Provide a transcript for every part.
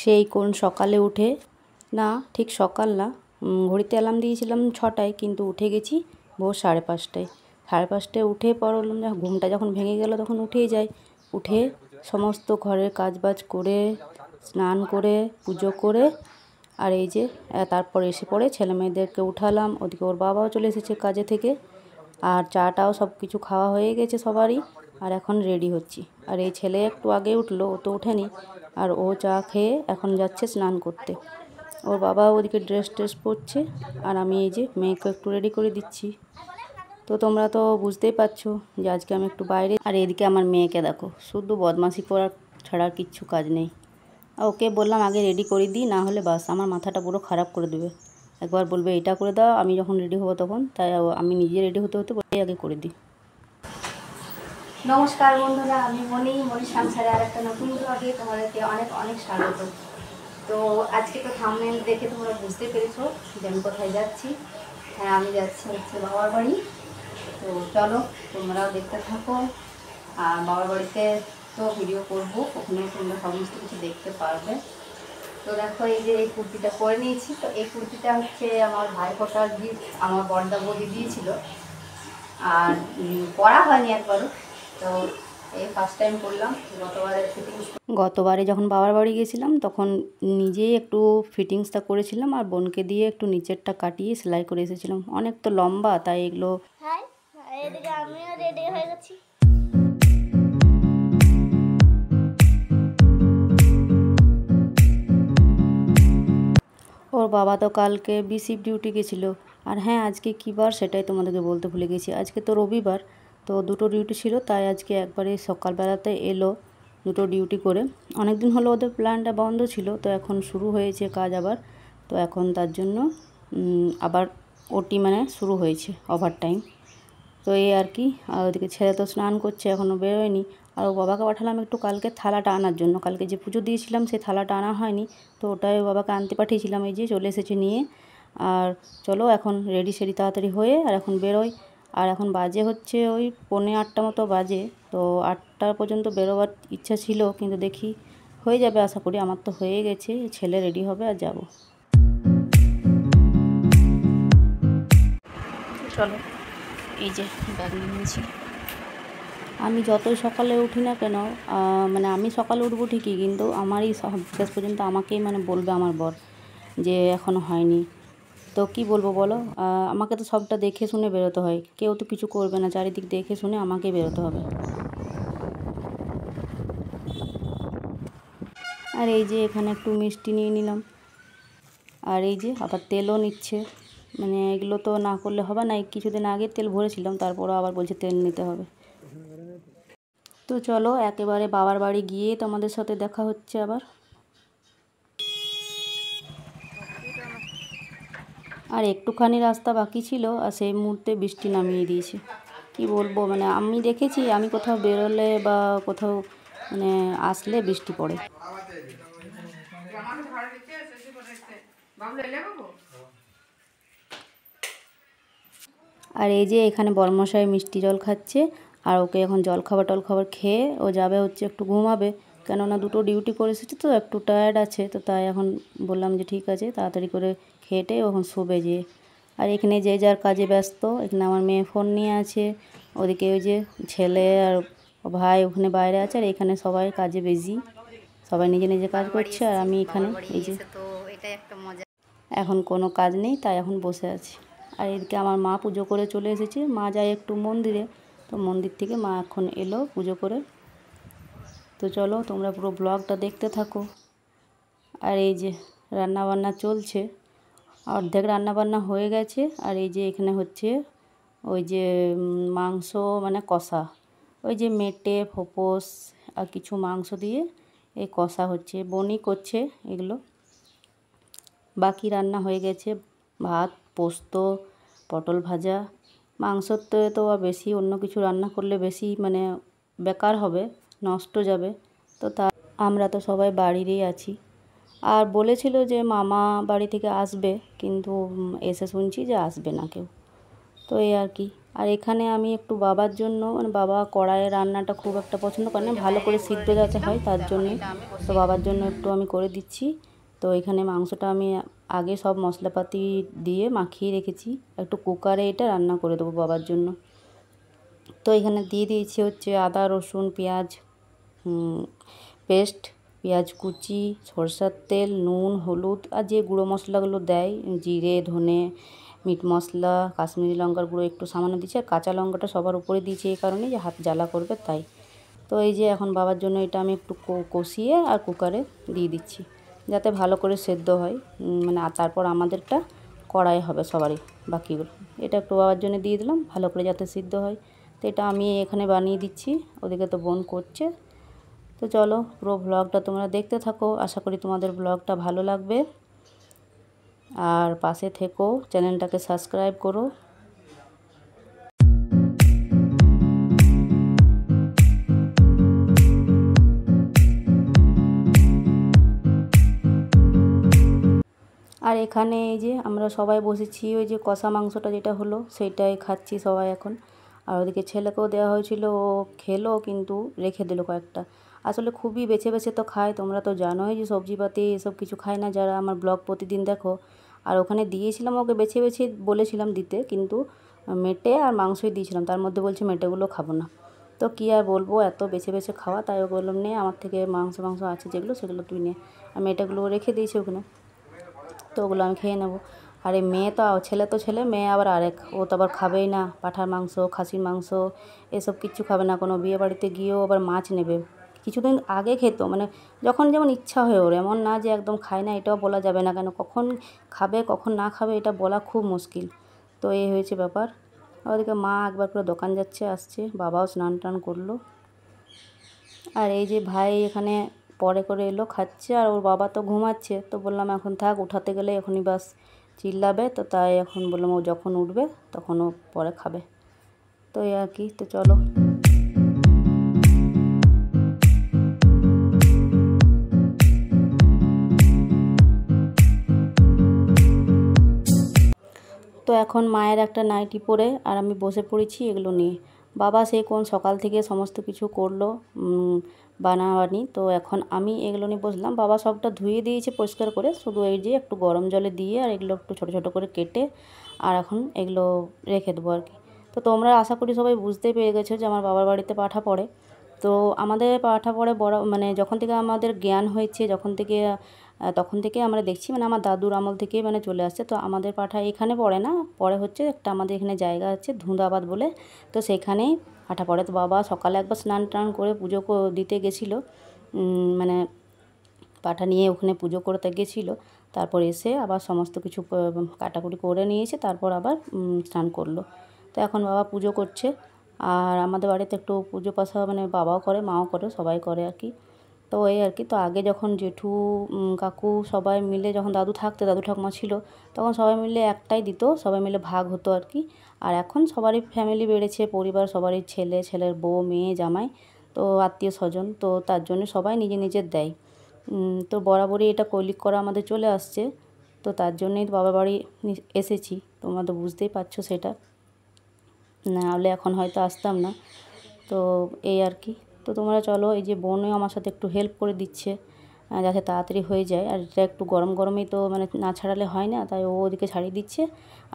সেই কোন সকালে উঠে, না ঠিক সকাল না, ঘড়িতে অ্যালার্ম দিয়েছিলাম 6টায়, কিন্তু উঠে গেছি ভোর 5:30টায়। 5:30টায় উঠে বললাম যে ঘুমটা যখন ভেঙে গেল তখন উঠেই যাই। উঠে সমস্ত ঘরের কাজবাজ করে, স্নান করে, পুজো করে, আর এই যে তারপর এসে পড়ে ছেলেমেয়েদেরকে উঠালাম। ওদিকে ওর বাবাও চলে এসেছে কাজে থেকে, আর চাটাও সব কিছু খাওয়া হয়ে গেছে সবারই। আর এখন রেডি হচ্ছি। আর এই ছেলে একটু আগে উঠলো, ও তো ওঠেনি, আর ও চা খেয়ে এখন যাচ্ছে স্নান করতে। ওর বাবা ওদিকে ড্রেস পরছে, আর আমি এই যে মেয়েকে একটু রেডি করে দিচ্ছি। তো তোমরা তো বুঝতেই পারছো যে আজকে আমি একটু বাইরে। আর এদিকে আমার মেয়েকে দেখো, শুধু বদমাশি করার ছাড়া আর কিচ্ছু কাজ নেই। ওকে বললাম আগে রেডি করে দিই, না হলে বাস আমার মাথাটা পুরো খারাপ করে দেবে। একবার বলবে এটা করে দাও, আমি যখন রেডি হবো তখন, তাই আমি নিজে রেডি হতে বলে আগে করে দিই। নমস্কার বন্ধুরা, আমি মনি সংসারে আর একটা নতুন ব্লগে তোমাদেরকে অনেক অনেক স্বাগত। তো আজকে তো থাম্বনেল দেখে তোমরা বুঝতে পেরেছো যে আমি কোথায় যাচ্ছি। হ্যাঁ, আমি যাচ্ছি হচ্ছে বাবার বাড়ি। তো চলো তোমরাও দেখতে থাকো। আর বাবার বাড়িতে তো ভিডিও করবো, ওখানে তোমরা সমস্ত কিছু দেখতে পারবে। তো দেখো এই যে এই কুর্তিটা পরে নিয়েছি। তো এই কুর্তিটা হচ্ছে আমার ভাইফোঁটার গিফট, আমার বড়দা বৌদি দিয়েছিল, আর পরা হয়নি একবারও। তো এই ফার্স্ট টাইম করলাম। গতবারে যখন বাবার বাড়ি গেছিলাম তখন নিজেই একটু ফিটিংসটা করেছিলাম, আর বোনকে দিয়ে একটু নিচেরটা কাটিয়ে সেলাই করে এসেছিলাম। অনেক তো লম্বা, তাই এগুলো। এদিকে আমিও রেডি হয়ে গেছি। ওর বাবা তো কালকে বিসিপ ডিউটি গেছিলো। আর হ্যাঁ, আজকে কী বার সেটাই তোমাদেরকে বলতে ভুলে গেছি। আজকে তো রবিবার, তো দুটো ডিউটি ছিল, তাই আজকে একবারে সকালবেলাতে এলো দুটো ডিউটি করে। অনেক দিন হলো ওদের প্ল্যানটা বন্ধ ছিল, তো এখন শুরু হয়েছে কাজ আবার। তো এখন তার জন্য আবার ওটি মানে শুরু হয়েছে, ওভার টাইম। তো এই আর কি। আর ওদিকে ছেলে তো স্নান করছে, এখনও বেরোয়নি। আর ও বাবাকে পাঠালাম একটু কালকে থালাটা আনার জন্য। কালকে যে পুজো দিয়েছিলাম সেই থালাটা আনা হয়নি, তো ওটাই বাবাকে আনতে পাঠিয়েছিলাম। এই যে চলে এসেছে নিয়ে। আর চলো এখন রেডি সেডি তাড়াতাড়ি হয়ে আর এখন বেরোই। আর এখন বাজে হচ্ছে ওই 7:45 মতো বাজে। তো 8টা পর্যন্ত বেরোবার ইচ্ছা ছিল, কিন্তু দেখি হয়ে যাবে আশা করি। আমার তো হয়ে গেছে, ছেলে রেডি হবে আর যাব। চলো এই যে ব্যাগ নিয়েছি। আমি যতই সকালে উঠি না কেন, মানে আমি সকালে উঠবো ঠিকই, কিন্তু আমারই শেষ পর্যন্ত আমাকেই মানে বলবে আমার বর যে এখনও হয়নি। তো কি বলবো বলো, আমাকে তো সবটা দেখে শুনে বেরোতে হয়। কেউ তো কিছু করবে না, চারিদিক দেখে শুনে আমাকেই বেরোতে হবে। আর এই যে এখানে একটু মিষ্টি নিয়ে নিলাম, আর এই যে আবার তেলও নিচ্ছে। মানে এগুলো তো না করলে হবে না। কিছুদিন আগে তেল ভরেছিলাম, তারপরও আবার বলছে তেল নিতে হবে। তো চলো একেবারে বাবার বাড়ি গিয়ে তোমাদের সাথে দেখা হচ্ছে আবার। আর একটুখানি রাস্তা বাকি ছিল, আর সেই মুহূর্তে বৃষ্টি নামিয়ে দিয়েছে। কি বলবো, মানে আমি দেখেছি আমি কোথাও বেরোলে বা কোথাও মানে আসলে বৃষ্টি পড়ে। আর এই যে এখানে বড়মশাই মিষ্টি জল খাচ্ছে, আর ওকে এখন জলখাবার খেয়ে ও যাবে হচ্ছে একটু ঘুমাবে। কেননা দুটো ডিউটি করে এসেছে তো একটু টায়ার্ড আছে। তো তাই এখন বললাম যে ঠিক আছে, তাড়াতাড়ি করে খেয়েটে ওখানে শোবে যেয়ে। আর এখানে যে যার কাজে ব্যস্ত। এখানে আমার মেয়ে ফোন নিয়ে আছে, ওদিকে ওই যে ছেলে আর ভাই ওখানে বাইরে আছে, আর এখানে সবাই কাজে বিজি, সবাই নিজে নিজে কাজ করছে। আর আমি এখানে এই যে এখন কোনো কাজ নেই, তাই এখন বসে আছি। আর এদিকে আমার মা পুজো করে চলে এসেছে। মা যায় একটু মন্দিরে, তো মন্দির থেকে মা এখন এলো পুজো করে। তো চলো তোমরা পুরো ব্লগটা দেখতে থাকো। আর এই যে রান্নাবান্না চলছে, অর্ধেক রান্নাবান্না হয়ে গেছে। আর এই যে এখানে হচ্ছে ওই যে মাংস মানে কষা, ওই যে মেটে ফোপস আর কিছু মাংস দিয়ে এই কষা হচ্ছে, বোনই করছে এগুলো। বাকি রান্না হয়ে গেছে, ভাত, পোস্ত, পটল ভাজা। মাংসর তো আর বেশি অন্য কিছু রান্না করলে বেশি মানে বেকার হবে, নষ্ট যাবে। তো তা আমরা তো সবাই বাড়িরই আছি। আর বলেছিল যে মামা বাড়ি থেকে আসবে, কিন্তু এসে শুনছি যে আসবে না কেউ। তো এই আর কি। আর এখানে আমি একটু বাবার জন্য, মানে বাবা কড়াইয়ে রান্নাটা খুব একটা পছন্দ করে না, ভালো করে সিদ্ধ যাতে হয় তার জন্যে, তো বাবার জন্য একটু আমি করে দিচ্ছি। তো এখানে মাংসটা আমি আগে সব মশলাপাতি দিয়ে মাখিয়ে রেখেছি, একটু কুকারে এটা রান্না করে দেবো বাবার জন্য। তো এখানে দিয়ে দিয়েছি হচ্ছে আদা রসুন পেঁয়াজ পেস্ট, পেঁয়াজ কুচি, সরষের তেল, নুন, হলুদ আর যে গুঁড়ো মশলাগুলো দেয়, জিরে, ধনে, মিট মশলা, কাশ্মীরি লঙ্কার গুঁড়ো একটু সামান্য দিয়েছি, আর কাঁচা লঙ্কাটা সবার উপরে দিয়েছি এই কারণে যে হাত জ্বালা করবে তাই। তো এই যে এখন বাবার জন্য এটা আমি একটু কষিয়ে আর কুকারে দিয়ে দিচ্ছি যাতে ভালো করে সেদ্ধ হয়, মানে তারপর আমাদেরটা কড়াই হবে সবারই বাকিগুলো। এটা একটু বাবার জন্য দিয়ে দিলাম ভালো করে যাতে সিদ্ধ হয়। তো এটা আমি এখানে বানিয়ে দিচ্ছি, ওদিকে তো বোন করছে। তো চলো পুরো ব্লগটা তোমরা দেখতে থাকো, আশা করি তোমাদের ব্লগটা ভালো লাগবে। আর পাশে থেকো, চ্যানেলটাকে সাবস্ক্রাইব করো। আর এখানে এই যে আমরা সবাই বসেছি, ওই যে কষা মাংসটা যেটা হলো সেইটাই খাচ্ছি সবাই এখন। আর ওদিকে ছেলেকেও দেওয়া হয়েছিল, ও খেলো কিন্তু রেখে দিল কয়েকটা। আসলে খুবই বেছে বেছে তো খায়, তোমরা তো জানোই যে সবজিপাতি এসব কিছু খায় না যারা আমার ব্লগ প্রতিদিন দেখো। আর ওখানে দিয়েছিলাম ওকে বেছে বেছে বলেছিলাম দিতে, কিন্তু মেটে আর মাংসই দিয়েছিলাম, তার মধ্যে বলছে মেটেগুলো খাবো না। তো কী আর বলবো, এত বেছে বেছে খাওয়া, তাই ওকে বললাম নে আমার থেকে মাংস আছে যেগুলো সেগুলো তুই নে। আর মেটেগুলো রেখে দিয়েছি ওখানে, তো ওগুলো আমি খেয়ে নেবো। আর এই মেয়ে তো ছেলে তো ছেলে, মেয়ে আবার আরেক, ও তো আবার খাবেই না পাঁঠার মাংস, খাসির মাংস এসব কিচ্ছু খাবে না। কোনো বিয়ে বাড়িতে গিয়েও আবার মাছ নেবে, কিছুদিন আগে খেত, মানে যখন যেমন ইচ্ছা হয় ওর, এমন না যে একদম খায় না এটাও বলা যাবে না, কেন কখন খাবে কখন না খাবে এটা বলা খুব মুশকিল। তো এই হয়েছে ব্যাপার। ওদিকে মা একবার করে দোকান যাচ্ছে আসছে, বাবাও স্নান টান করলো। আর এই যে ভাই এখানে পরে করে এলো খাচ্ছে, আর ওর বাবা তো ঘুমাচ্ছে, তো বললাম এখন থাক, উঠাতে গেলে এখনই বাস চিল্লাবে, তো তাই এখন বললাম ও যখন উঠবে তখন ও পরে খাবে। তো এই আর কি, তো চলো। তো এখন মায়ের একটা নাইটি পরে আর আমি বসে পড়েছি এগুলো নিয়ে। বাবা সেই কোন সকাল থেকে সমস্ত কিছু করলো বানাবানি, তো এখন আমি এগুলো নিয়ে বসলাম। বাবা সবটা ধুয়ে দিয়েছে পরিষ্কার করে, শুধু এই যে একটু গরম জলে দিয়ে আর এগুলো একটু ছোটো ছোটো করে কেটে আর এখন এগুলো রেখে দেবো আর কি। তো তোমরা আশা করি সবাই বুঝতেই পেরে গেছো যে আমার বাবার বাড়িতে পাঠা পড়ে। তো আমাদের পাঠা পড়ে বড়, মানে যখন থেকে আমাদের জ্ঞান হয়েছে, যখন থেকে তখন থেকে আমরা দেখছি, মানে আমার দাদুর আমল থেকে মানে চলে আসছে। তো আমাদের পাঠা এখানে পড়ে না, পরে হচ্ছে একটা আমাদের এখানে জায়গা আছে ধুঁদাবাদ বলে, তো সেখানেই পাঠা পড়ে। তো বাবা সকালে একবার স্নান টান করে পুজো দিতে গেছিলো, মানে পাঠা নিয়ে ওখানে পুজো করতে গেছিলো, তারপর এসে আবার সমস্ত কিছু কাটাকুটি করে নিয়েছে, তারপর আবার স্নান করলো। তো এখন বাবা পুজো করছে। আর আমাদের বাড়িতে একটু পুজো পাশা মানে বাবাও করে মাও করে সবাই করে আর কি। তো এই আর কি, তো আগে যখন জেঠু কাকু সবাই মিলে, যখন দাদু থাকতো, দাদু ঠাকুমা ছিল, তখন সবাই মিলে একটাই দিত, সবাই মিলে ভাগ হতো আর কি। আর এখন সবারই ফ্যামিলি বেড়েছে, পরিবার সবারই ছেলে, ছেলের বউ, মেয়ে, জামাই, তো আত্মীয় স্বজন, তো তার জন্য সবাই নিজে নিজের দেয়। তো বরাবরই এটা কৈলিক করা আমাদের চলে আসছে, তো তার জন্যই বাবার বাড়ি এসেছি, তোমরা তো বুঝতেই পারছো সেটা, না হলে এখন হয়তো আসতাম না। তো এই আর কি, তো তোমরা চলো, এই যে বোনও আমার সাথে একটু হেল্প করে দিচ্ছে যাতে তাড়াতাড়ি হয়ে যায়। আর এটা একটু গরম গরমেই তো মানে না ছাড়ালে হয় না, তাই ও ওদিকে ছাড়িয়ে দিচ্ছে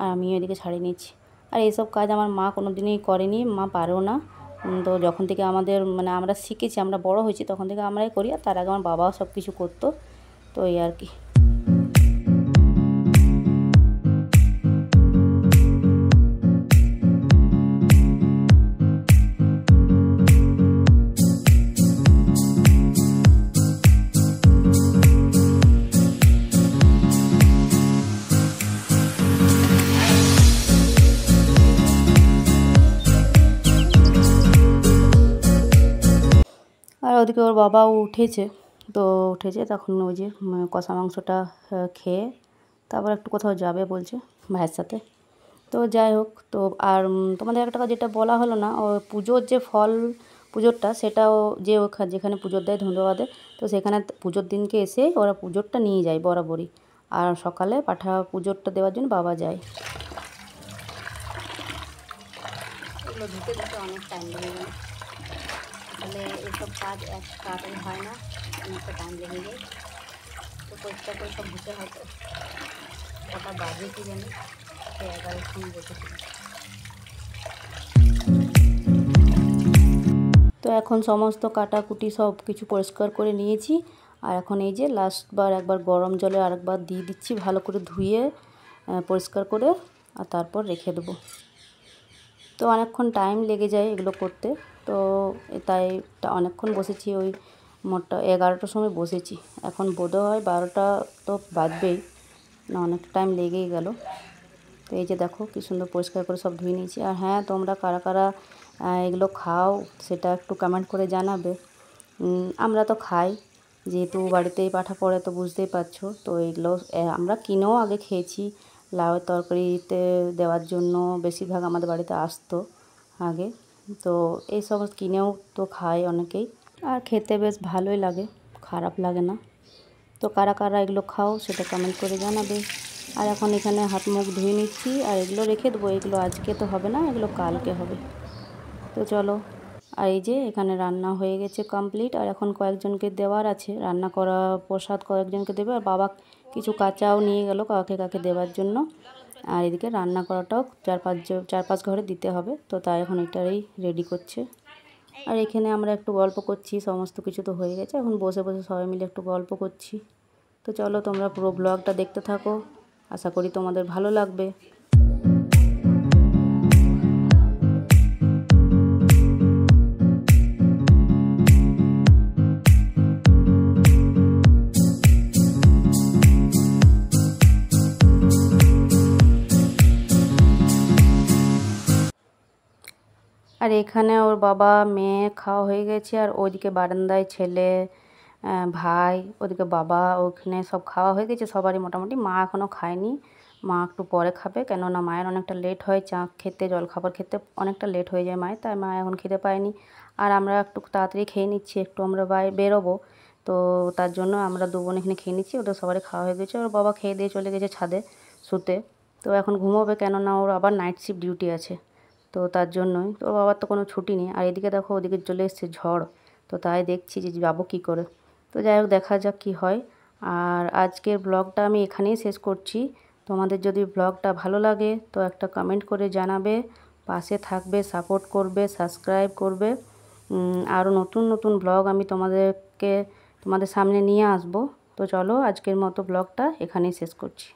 আর আমিও এদিকে ছাড়িয়ে নিচ্ছি। আর এইসব কাজ আমার মা কোনো দিনই করেনি, মা পারেও না। তো যখন থেকে আমাদের মানে আমরা শিখেছি, আমরা বড় হয়েছি, তখন থেকে আমরাই করি, আর তার আগে আমার বাবাও সব কিছু করতো। তো এই আর কি। আর ওদিকে ওর বাবাও উঠেছে, তো উঠেছে তখন ওই যে কষা মাংসটা খেয়ে তারপর একটু কোথাও যাবে বলছে ভাইয়ের সাথে। তো যাই হোক, তো আর তোমাদের একটা কথা যেটা বলা হলো না, ও পুজোর যে ফল পুজোরটা, সেটাও যে যেখানে পুজোর দেয় ধুঁধুয়াতে, তো সেখানে পুজোর দিনকে এসে ওরা পুজোরটা নিয়ে যায় বরাবরই, আর সকালে পাঠা পুজোরটা দেওয়ার জন্য বাবা যায়। কাপড়গুলো ধুতে ধুতে অনেক টাইম লেগে যায়, তাহলে এইসব কাজ এক তাড়াতাড়ি হয় না, অনেকটা টাইম লেগে যায়। তো পরিষ্কার করে সব ধুতে হয়তো কটা বাজে কি জানি, 11টার সময় বসেছিল। তো এখন সমস্ত কাটাকুটি সব কিছু পরিষ্কার করে নিয়েছি। আর এখন এই যে লাস্টবার একবার গরম জলে আরেকবার দিয়ে দিচ্ছি, ভালো করে ধুয়ে পরিষ্কার করে, আর তারপর রেখে দেবো। তো অনেকক্ষণ টাইম লেগে যায় এগুলো করতে, তো তাই অনেকক্ষণ বসেছি, ওই মোটটা 11টার সময় বসেছি, এখন বোধ হয় 12টা তো বাজবেই না, অনেক টাইম লেগেই গেল। তো এই যে দেখো কি সুন্দর পরিষ্কার করে সব ধুয়ে নিয়েছি। আর হ্যাঁ, তোমরা কারা কারা এগুলো খাও সেটা একটু কমেন্ট করে জানাবে। আমরা তো খাই, যেহেতু বাড়িতেই পাঠা পড়ে, তো বুঝতেই পারছো। তো এগুলো আমরা কিনেও আগে খেয়েছি, লাউয়ের তরকারিতে দেওয়ার জন্য বেশিরভাগ আমাদের বাড়িতে আসতো আগে। তো এই সব কিনেও তো খায় অনেকেই, আর খেতে বেশ ভালোই লাগে, খারাপ লাগে না। তো কারা কারা এগুলো খাও সেটা কমেন্ট করে জানাবে। আর এখন এখানে হাত মুখ ধুয়ে নিচ্ছি, আর এগুলো রেখে দেবো, এগুলো আজকে তো হবে না, এগুলো কালকে হবে। তো চলো, আর এই যে এখানে রান্না হয়ে গেছে কমপ্লিট, আর এখন কয়েকজনকে দেওয়ার আছে, রান্না করা প্রসাদ কয়েকজনকে দেবে, আর বাবা কিছু কাঁচাও নিয়ে গেল কাকে কাকে দেওয়ার জন্য। আর এদিকে রান্না করাটাও 4-5 ঘরে দিতে হবে, তো তাই এখন এটাই রেডি করছে। আর এখানে আমরা একটু গল্প করছি, সমস্ত কিছু তো হয়ে গেছে, এখন বসে বসে সবাই মিলে একটু গল্প করছি। তো চলো তোমরা পুরো ব্লগটা দেখতে থাকো, আশা করি তোমাদের ভালো লাগবে। আর এখানে ওর বাবা মেয়ে খাওয়া হয়ে গেছে, আর ওইদিকে বারান্দায় ছেলে, ভাই, ওদিকে বাবা, ওখানে সব খাওয়া হয়ে গেছে সবারই মোটামুটি। মা এখনও খায়নি, মা একটু পরে খাবে, কেননা মায়ের অনেকটা লেট হয়, চা খেতে জলখাবার খেতে অনেকটা লেট হয়ে যায় মায়ের, তাই মা এখন খেতে পায়নি। আর আমরা একটু তাড়াতাড়ি খেয়ে নিচ্ছি, একটু আমরা বেরোবো, তো তার জন্য আমরা দু বোন এখানে খেয়ে নিচ্ছি। ওদের সবারই খাওয়া হয়ে গেছে, ওর বাবা খেয়ে দিয়ে চলে গেছে ছাদে শুতে। তো এখন ঘুমোবে, কেননা ওর আবার নাইট শিফট ডিউটি আছে, তো তার জন্যই। তো বাবার তো কোনো ছুটি নেই। আর এদিকে দেখো ওদিকে চলে এসছে ঝড়, তো তাই দেখছি যে যাবো কী করে। তো যাই হোক, দেখা যাক কী হয়। আর আজকের ব্লগটা আমি এখানেই শেষ করছি। তোমাদের যদি ব্লগটা ভালো লাগে তো একটা কমেন্ট করে জানাবে, পাশে থাকবে, সাপোর্ট করবে, সাবস্ক্রাইব করবে। আরও নতুন নতুন ব্লগ আমি তোমাদের সামনে নিয়ে আসবো। তো চলো, আজকের মতো ব্লগটা এখানেই শেষ করছি।